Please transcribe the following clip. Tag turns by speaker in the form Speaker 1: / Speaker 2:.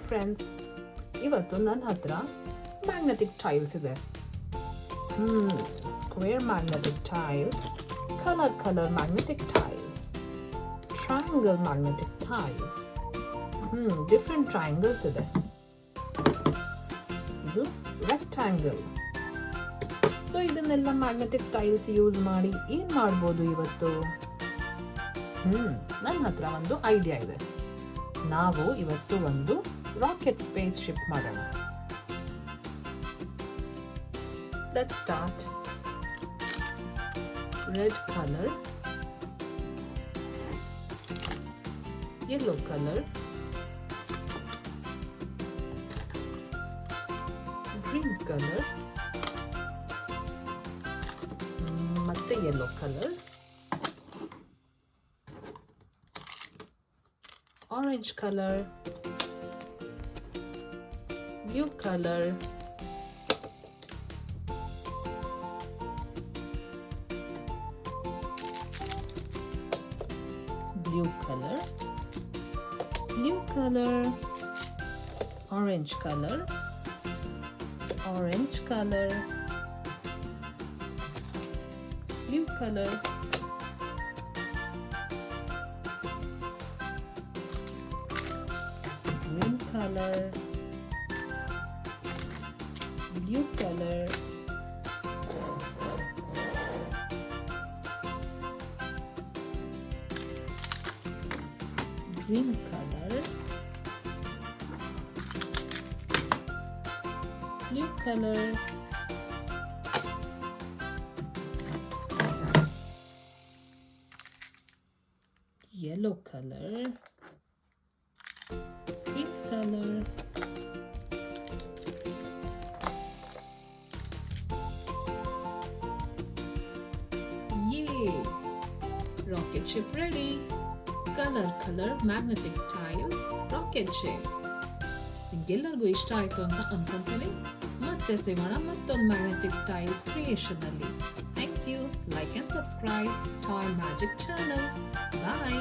Speaker 1: Friends, ಇವತ್ತು ನನ್ನ ಹತ್ರ ಮ್ಯಾಗ್ನೆಟಿಕ್ ಟೈಲ್ಸ್ ಇದೆ. Square magnetic tiles, colour magnetic tiles, triangle magnetic tiles, different triangles ಇದೆ. ಇದು ರೆಕ್ಟ್ಯಾಂಗಲ್. ಸೊ ಇದನ್ನೆಲ್ಲ ಮ್ಯಾಗ್ನೆಟಿಕ್ ಟೈಲ್ಸ್ ಯೂಸ್ ಮಾಡಿ ಏನ್ ಮಾಡ್ಬೋದು ಇವತ್ತು? ನನ್ನ ಹತ್ರ ಒಂದು ಐಡಿಯಾ ಇದೆ. ನಾವು ಇವತ್ತು ಒಂದು ರಾಕೆಟ್ ಸ್ಪೇಸ್ ಶಿಪ್ ಮಾಡೋಣ. Let's start. Red colour, yellow colour, green colour, ಮತ್ತೆ yellow colour, orange color, blue color, blue color, blue color, orange color, orange color, blue color, green color, blue color, green color, blue color, yellow color, green color, yay! Rocket ship ready. Color magnetic tiles rocket ship. ನಿಮ್ಗೆಲ್ಲರಿಗೂ ಇಷ್ಟ ಆಯ್ತು ಅಂತ ಅನ್ಕೊಂತೀನಿ. ಮತ್ತೆ ಸಿಗೋಣ ಮತ್ತೊಂದು magnetic tiles creation ಅಲ್ಲಿ. Thank you. Like and subscribe Toy Magic channel. Bye.